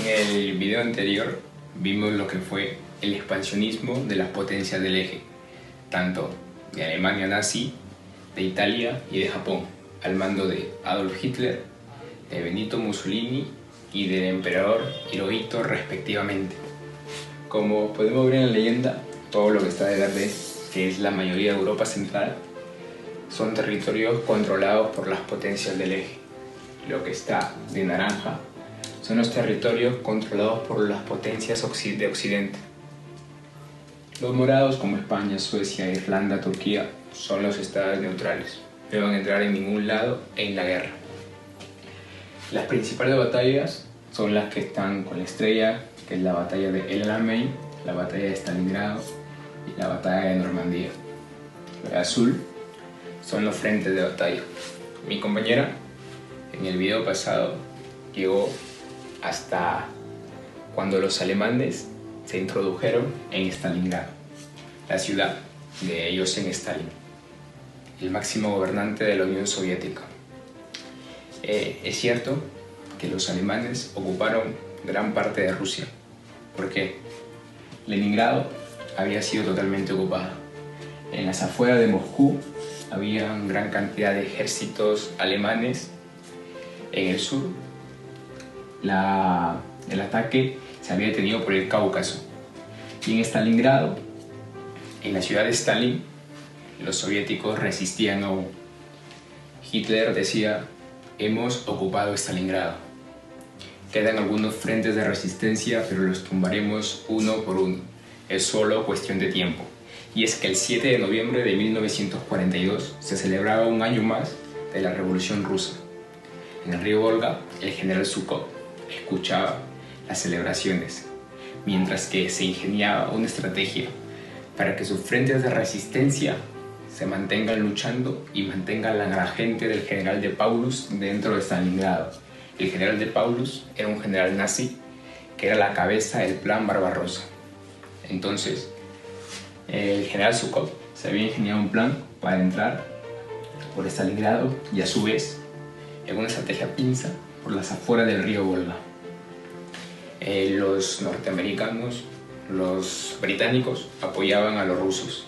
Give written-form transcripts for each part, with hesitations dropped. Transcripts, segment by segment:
En el video anterior vimos lo que fue el expansionismo de las potencias del eje, tanto de Alemania nazi, de Italia y de Japón, al mando de Adolf Hitler, de Benito Mussolini y del emperador Hirohito respectivamente. Como podemos ver en la leyenda, todo lo que está de verde, que es la mayoría de Europa Central, son territorios controlados por las potencias del eje. Lo que está de naranja son los territorios controlados por las potencias de Occidente. Los morados, como España, Suecia, Irlanda, Turquía, son los estados neutrales. No van a entrar en ningún lado en la guerra. Las principales batallas son las que están con la estrella, que es la batalla de El Alamein, la batalla de Stalingrado y la batalla de Normandía. El azul son los frentes de batalla. Mi compañera, en el video pasado, llegó hasta cuando los alemanes se introdujeron en Stalingrado, la ciudad de Joseph Stalin, el máximo gobernante de la Unión Soviética. Es cierto que los alemanes ocuparon gran parte de Rusia, porque Leningrado había sido totalmente ocupada. En las afueras de Moscú había gran cantidad de ejércitos alemanes. En el sur, el ataque se había detenido por el Cáucaso. Y en Stalingrado, en la ciudad de Stalin, los soviéticos resistían aún. Hitler decía: hemos ocupado Stalingrado. Quedan algunos frentes de resistencia, pero los tumbaremos uno por uno. Es solo cuestión de tiempo. Y es que el 7 de noviembre de 1942 se celebraba un año más de la Revolución Rusa. En el río Volga, el general Zhukov escuchaba las celebraciones, mientras que se ingeniaba una estrategia para que sus frentes de resistencia se mantengan luchando y mantengan a la gente del general de Paulus dentro de Stalingrado. El general de Paulus era un general nazi que era la cabeza del plan Barbarossa. Entonces, el general Zhukov se había ingeniado un plan para entrar por Stalingrado y a su vez en una estrategia pinza por las afueras del río Volga. Los norteamericanos, los británicos apoyaban a los rusos.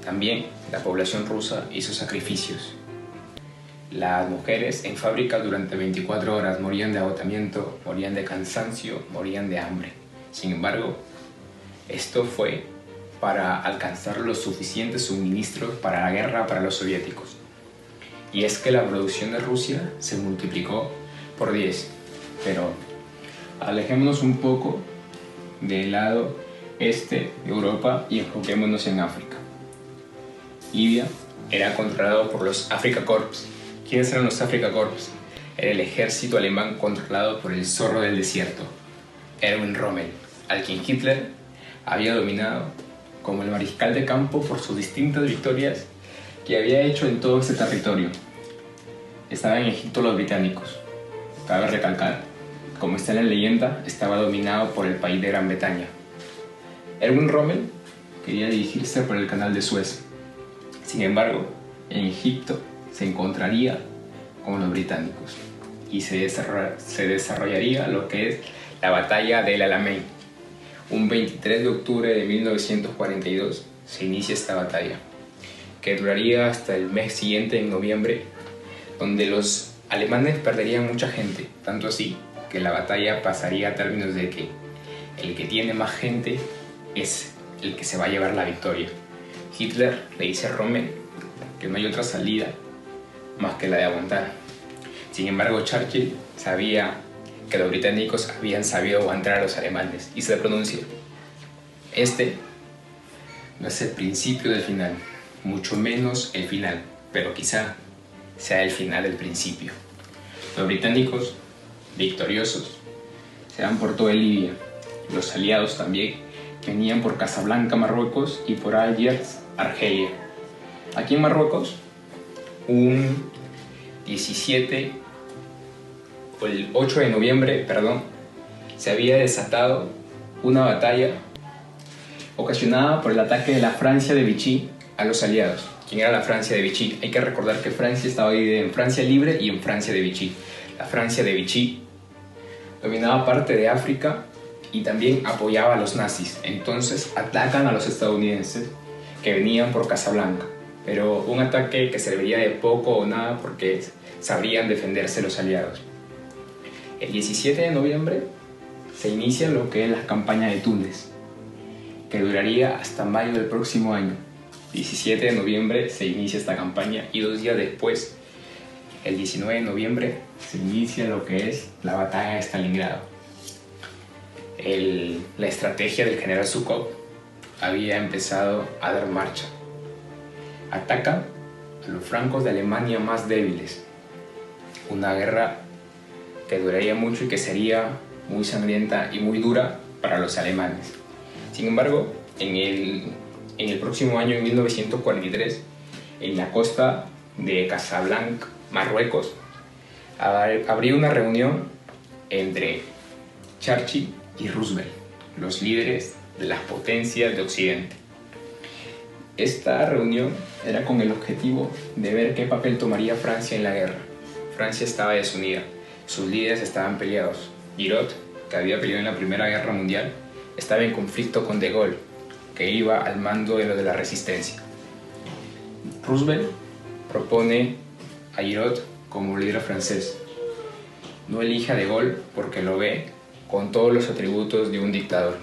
También la población rusa hizo sacrificios. Las mujeres en fábricas durante 24 horas morían de agotamiento, morían de cansancio, morían de hambre. Sin embargo, esto fue para alcanzar los suficientes suministros para la guerra para los soviéticos. Y es que la producción de Rusia se multiplicó por 10. Pero alejémonos un poco del lado este de Europa y enfoquémonos en África. Libia era controlado por los Afrika Korps. ¿Quiénes eran los Afrika Korps? Era el ejército alemán controlado por el zorro del desierto, Erwin Rommel, al quien Hitler había dominado como el mariscal de campo por sus distintas victorias que había hecho en todo ese territorio. Estaban en Egipto los británicos. Cabe recalcar, como está en la leyenda, estaba dominado por el país de Gran Bretaña. Erwin Rommel quería dirigirse por el canal de Suez. Sin embargo, en Egipto se encontraría con los británicos y se desarrollaría lo que es la batalla del Alamein. Un 23 de octubre de 1942 se inicia esta batalla, que duraría hasta el mes siguiente, en noviembre, donde los alemanes perderían mucha gente, tanto así que la batalla pasaría a términos de que el que tiene más gente es el que se va a llevar la victoria. Hitler le dice a Rommel que no hay otra salida más que la de aguantar. Sin embargo, Churchill sabía que los británicos habían sabido aguantar a los alemanes y se pronuncia: este no es el principio del final, mucho menos el final, pero quizá sea el final del principio. Los británicos, victoriosos, se van por toda Libia. Los aliados también venían por Casablanca, Marruecos, y por Algiers, Argelia. Aquí en Marruecos, un 8 de noviembre, se había desatado una batalla ocasionada por el ataque de la Francia de Vichy a los aliados. ¿Quién era la Francia de Vichy? Hay que recordar que Francia estaba dividida en Francia Libre y en Francia de Vichy. La Francia de Vichy dominaba parte de África y también apoyaba a los nazis. Entonces atacan a los estadounidenses que venían por Casablanca, pero un ataque que serviría de poco o nada porque sabrían defenderse los aliados. El 17 de noviembre se inicia lo que es la campaña de Túnez, que duraría hasta mayo del próximo año. 17 de noviembre se inicia esta campaña y 2 días después, el 19 de noviembre, se inicia lo que es la batalla de Stalingrado. La estrategia del general Zhukov había empezado a dar marcha. Atacan a los francos de Alemania más débiles. Una guerra que duraría mucho y que sería muy sangrienta y muy dura para los alemanes. Sin embargo, en el próximo año, en 1943, en la costa de Casablanca, Marruecos, habría una reunión entre Churchill y Roosevelt, los líderes de las potencias de Occidente. Esta reunión era con el objetivo de ver qué papel tomaría Francia en la guerra. Francia estaba desunida, sus líderes estaban peleados. Giraud, que había peleado en la Primera Guerra Mundial, estaba en conflicto con De Gaulle, que iba al mando de lo de la resistencia. Roosevelt propone a Giraud como líder francés. No elige a De Gaulle porque lo ve con todos los atributos de un dictador.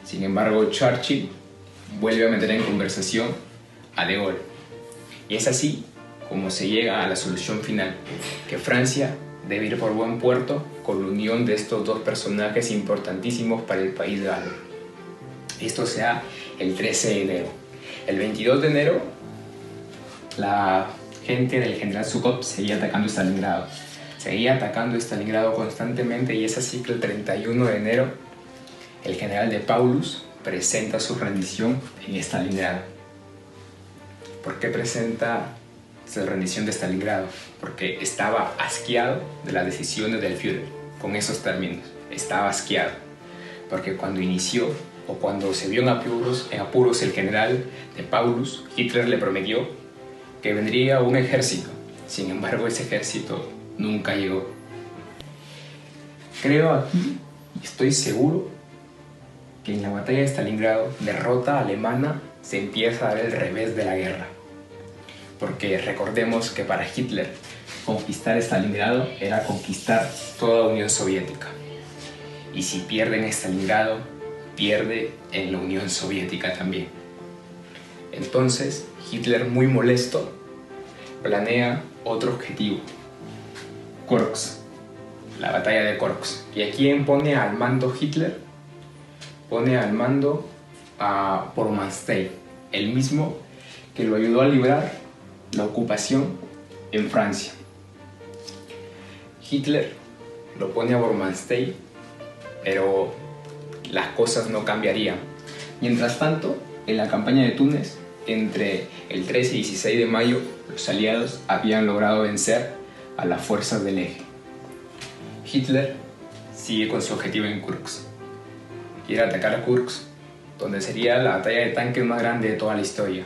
Sin embargo, Churchill vuelve a meter en conversación a De Gaulle. Y es así como se llega a la solución final, que Francia debe ir por buen puerto con la unión de estos dos personajes importantísimos para el país galo. Esto se da el 13 de enero. El 22 de enero, la gente del general Zhukov seguía atacando Stalingrado. Seguía atacando Stalingrado constantemente y es así que el 31 de enero el general de Paulus presenta su rendición en Stalingrado. ¿Por qué presenta su rendición de Stalingrado? Porque estaba asqueado de las decisiones del Führer. Con esos términos, estaba asqueado. Porque cuando inició o cuando se vio en apuros el general de Paulus, Hitler le prometió que vendría un ejército. Sin embargo, ese ejército nunca llegó. Creo aquí, y estoy seguro, que en la batalla de Stalingrado, derrota alemana, se empieza a dar el revés de la guerra. Porque recordemos que para Hitler, conquistar Stalingrado era conquistar toda la Unión Soviética. Y si pierde en Stalingrado, pierde en la Unión Soviética también. Entonces, Hitler, muy molesto, planea otro objetivo: Kursk, la batalla de Kursk. ¿Y a quién pone al mando Hitler? Pone al mando a Bormanstein, el mismo que lo ayudó a librar la ocupación en Francia. Hitler lo pone a Bormanstein, pero las cosas no cambiarían. Mientras tanto, en la campaña de Túnez, entre el 13 y 16 de mayo, los aliados habían logrado vencer a las fuerzas del eje. Hitler sigue con su objetivo en Kursk. Quiere atacar a Kursk, donde sería la batalla de tanques más grande de toda la historia.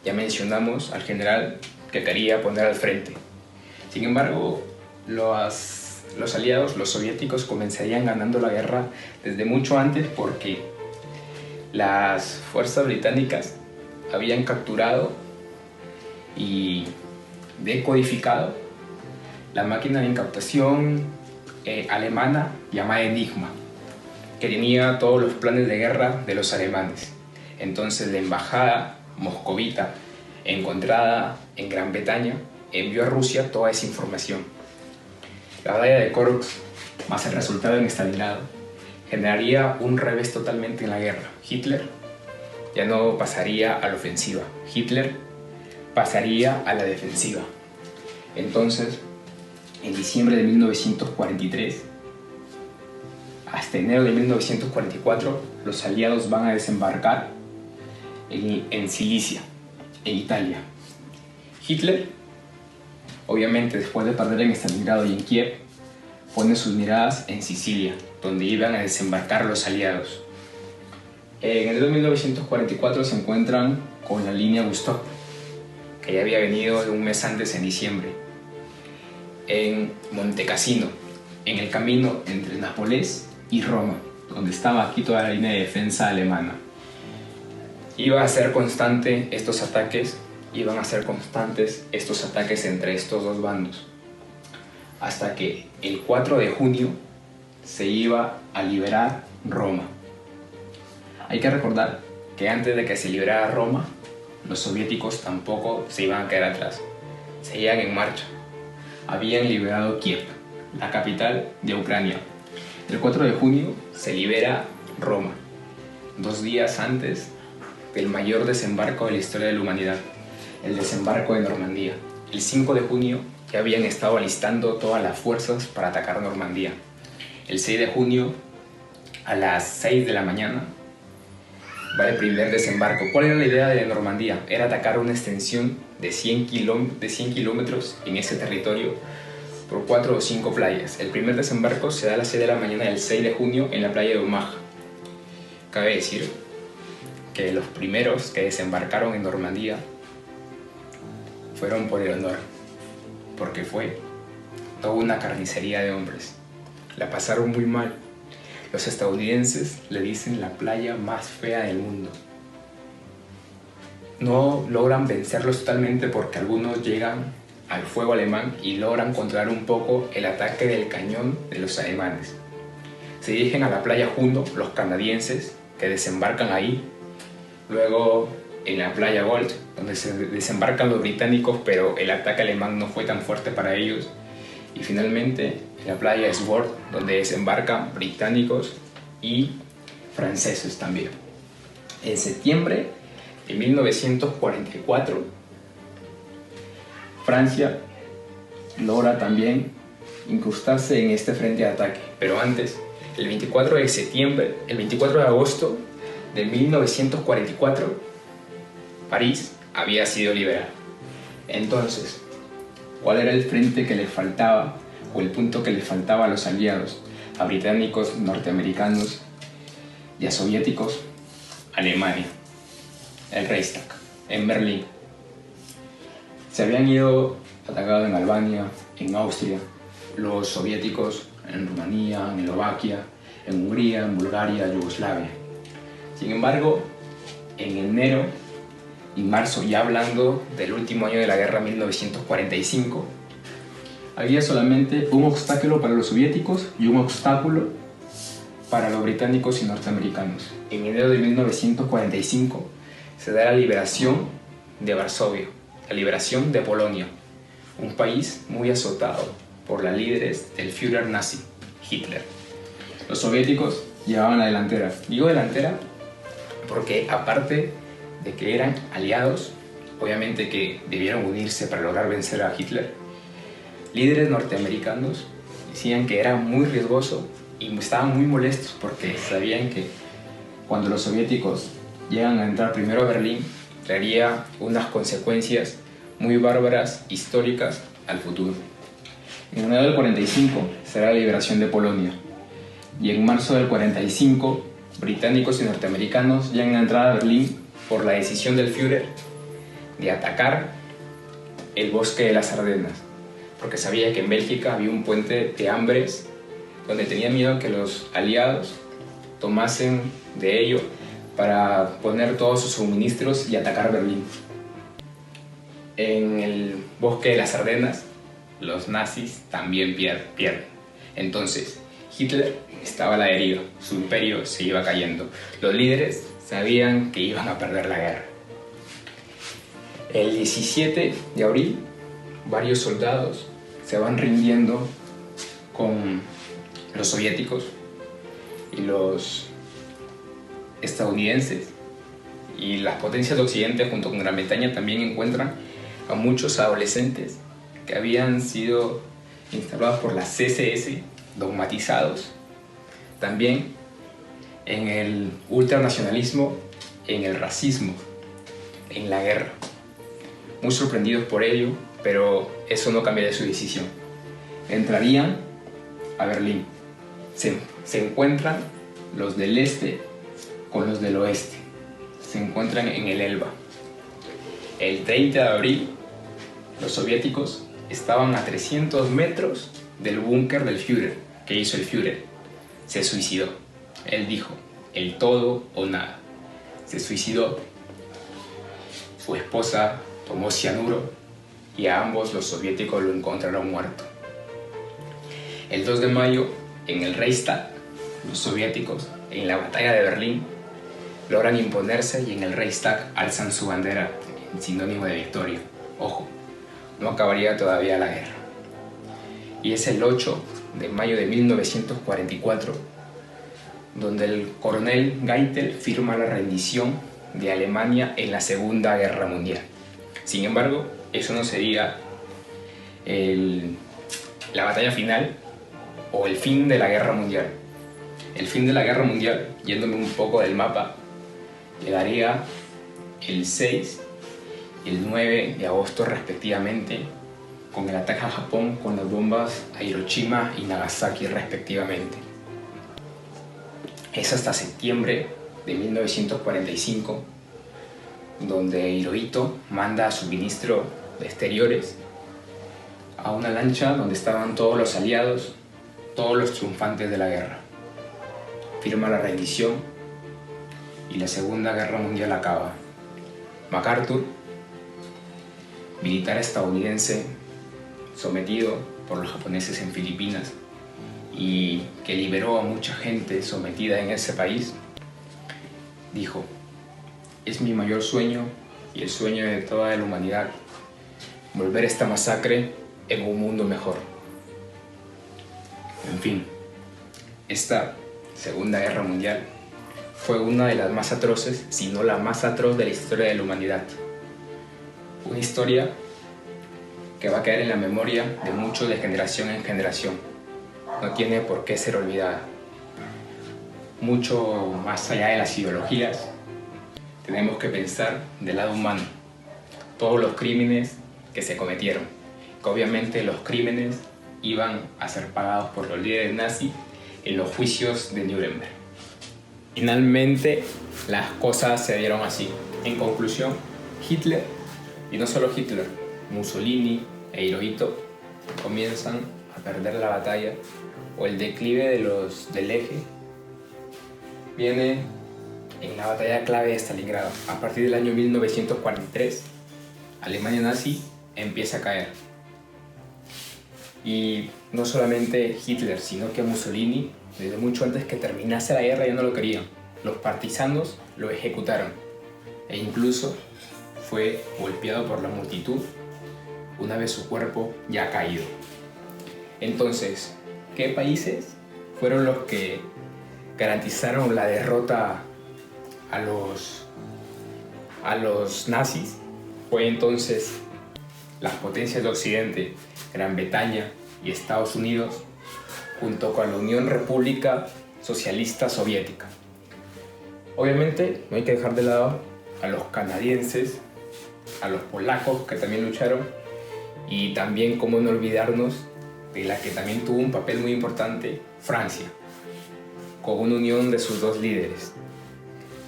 Ya mencionamos al general que quería poner al frente. Sin embargo, los aliados, los soviéticos, comenzarían ganando la guerra desde mucho antes porque las fuerzas británicas habían capturado y decodificado la máquina de incautación alemana llamada Enigma, que tenía todos los planes de guerra de los alemanes. Entonces la embajada moscovita, encontrada en Gran Bretaña, envió a Rusia toda esa información. La batalla de Kursk, más el resultado en Stalingrado, generaría un revés totalmente en la guerra. Hitler ya no pasaría a la ofensiva, Hitler pasaría a la defensiva. Entonces, en diciembre de 1943 hasta enero de 1944, los aliados van a desembarcar en Sicilia, en Italia. Hitler, obviamente después de perder en Stalingrado y en Kiev, pone sus miradas en Sicilia, donde iban a desembarcar los aliados. En enero de 1944 se encuentran con la línea Gustav, que ya había venido un mes antes, en diciembre, en Montecassino, en el camino entre Nápoles y Roma, donde estaba aquí toda la línea de defensa alemana. Iban a ser constantes estos ataques entre estos dos bandos, hasta que el 4 de junio se iba a liberar Roma. Hay que recordar que antes de que se liberara Roma, los soviéticos tampoco se iban a quedar atrás, seguían en marcha. Habían liberado Kiev, la capital de Ucrania. El 4 de junio se libera Roma, 2 días antes del mayor desembarco de la historia de la humanidad, el desembarco de Normandía. El 5 de junio ya habían estado alistando todas las fuerzas para atacar Normandía. El 6 de junio, a las 6 de la mañana, va el primer desembarco. ¿Cuál era la idea de Normandía? Era atacar una extensión de 100 kilómetros en ese territorio por 4 o 5 playas. El primer desembarco se da a las 6 de la mañana del 6 de junio en la playa de Omaha. Cabe decir que los primeros que desembarcaron en Normandía fueron por el honor, porque fue toda una carnicería de hombres. La pasaron muy mal. Los estadounidenses le dicen la playa más fea del mundo. No logran vencerlos totalmente porque algunos llegan al fuego alemán y logran controlar un poco el ataque del cañón de los alemanes. Se dirigen a la playa Juno los canadienses, que desembarcan ahí. Luego en la playa Gold, donde se desembarcan los británicos, pero el ataque alemán no fue tan fuerte para ellos. Y finalmente en la playa Sword, donde desembarcan británicos y franceses también. En septiembre de 1944, Francia logra también incrustarse en este frente de ataque. Pero antes, el 24 de agosto de 1944, París había sido liberado. Entonces, ¿cuál era el frente que les faltaba o el punto que les faltaba a los aliados? A británicos, norteamericanos y a soviéticos. Alemania, el Reichstag, en Berlín. Se habían ido atacados en Albania, en Austria, los soviéticos en Rumanía, en Eslovaquia, en Hungría, en Bulgaria, Yugoslavia. Sin embargo, en enero y marzo, ya hablando del último año de la guerra, 1945, había solamente un obstáculo para los soviéticos y un obstáculo para los británicos y norteamericanos. En enero de 1945 se da la liberación de Varsovia, la liberación de Polonia, un país muy azotado por las líderes del Führer nazi, Hitler. Los soviéticos llevaban la delantera. Digo delantera porque, aparte de que eran aliados, obviamente que debieron unirse para lograr vencer a Hitler, líderes norteamericanos decían que era muy riesgoso y estaban muy molestos porque sabían que cuando los soviéticos llegan a entrar primero a Berlín, traería unas consecuencias muy bárbaras, históricas, al futuro. En enero del 45 será la liberación de Polonia, y en marzo del 45 británicos y norteamericanos llegan a entrar a Berlín por la decisión del Führer de atacar el bosque de las Ardenas, porque sabía que en Bélgica había un puente de Ambres donde tenía miedo que los aliados tomasen de ello para poner todos sus suministros y atacar Berlín. En el bosque de las Ardenas, los nazis también pierden. Entonces, Hitler estaba a la deriva, su imperio se iba cayendo. Los líderes sabían que iban a perder la guerra. El 17 de abril, varios soldados se van rindiendo con los soviéticos y los estadounidenses, y las potencias de Occidente junto con Gran Bretaña también encuentran a muchos adolescentes que habían sido instalados por la CSS, dogmatizados también en el ultranacionalismo, en el racismo, en la guerra. Muy sorprendidos por ello, pero eso no cambiaría su decisión. Entrarían a Berlín. Se encuentran los del este con los del oeste. Se encuentran en el Elba. El 30 de abril, los soviéticos estaban a 300 metros del búnker del Führer, ¿Qué hizo el Führer? Se suicidó. Él dijo, el todo o nada. Se suicidó. Su esposa tomó cianuro y a ambos los soviéticos lo encontraron muerto. El 2 de mayo, en el Reichstag, los soviéticos, en la batalla de Berlín, logran imponerse y en el Reichstag alzan su bandera en sinónimo de victoria. Ojo, no acabaría todavía la guerra. Y es el 8 de mayo de 1944 donde el coronel Geitel firma la rendición de Alemania en la Segunda Guerra Mundial. Sin embargo, eso no sería la batalla final o el fin de la Guerra Mundial. El fin de la Guerra Mundial, yéndome un poco del mapa, llegaría el 6 y el 9 de agosto respectivamente, con el ataque a Japón con las bombas a Hiroshima y Nagasaki respectivamente. Es hasta septiembre de 1945 donde Hirohito manda a su ministro de Exteriores a una lancha donde estaban todos los aliados, todos los triunfantes de la guerra. Firma la rendición y la Segunda Guerra Mundial acaba. MacArthur, militar estadounidense sometido por los japoneses en Filipinas y que liberó a mucha gente sometida en ese país, dijo: es mi mayor sueño y el sueño de toda la humanidad volver esta masacre en un mundo mejor. En fin, esta Segunda Guerra Mundial fue una de las más atroces, si no la más atroz de la historia de la humanidad. Una historia que va a quedar en la memoria de muchos de generación en generación. No tiene por qué ser olvidada. Mucho más allá de las ideologías, tenemos que pensar del lado humano. Todos los crímenes que se cometieron. Que obviamente los crímenes iban a ser pagados por los líderes nazis en los juicios de Nuremberg. Finalmente, las cosas se dieron así. En conclusión, Hitler, y no solo Hitler, Mussolini e Hirohito comienzan a perder la batalla, o el declive del eje viene en la batalla clave de Stalingrado. A partir del año 1943, Alemania nazi empieza a caer. Y no solamente Hitler, sino que Mussolini, desde mucho antes que terminase la guerra, ya no lo querían. Los partisanos lo ejecutaron e incluso fue golpeado por la multitud una vez su cuerpo ya caído. Entonces, ¿qué países fueron los que garantizaron la derrota a los nazis? Fue entonces las potencias de Occidente, Gran Bretaña y Estados Unidos, junto con la Unión República Socialista Soviética. Obviamente no hay que dejar de lado a los canadienses, a los polacos que también lucharon, y también, cómo no olvidarnos de la que también tuvo un papel muy importante, Francia, con una unión de sus dos líderes.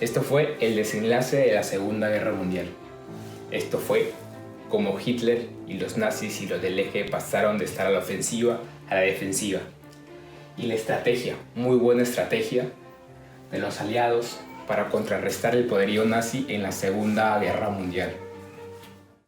Esto fue el desenlace de la Segunda Guerra Mundial. Esto fue como Hitler y los nazis y los del eje pasaron de estar a la ofensiva a la defensiva. Y la estrategia, muy buena estrategia, de los aliados para contrarrestar el poderío nazi en la Segunda Guerra Mundial.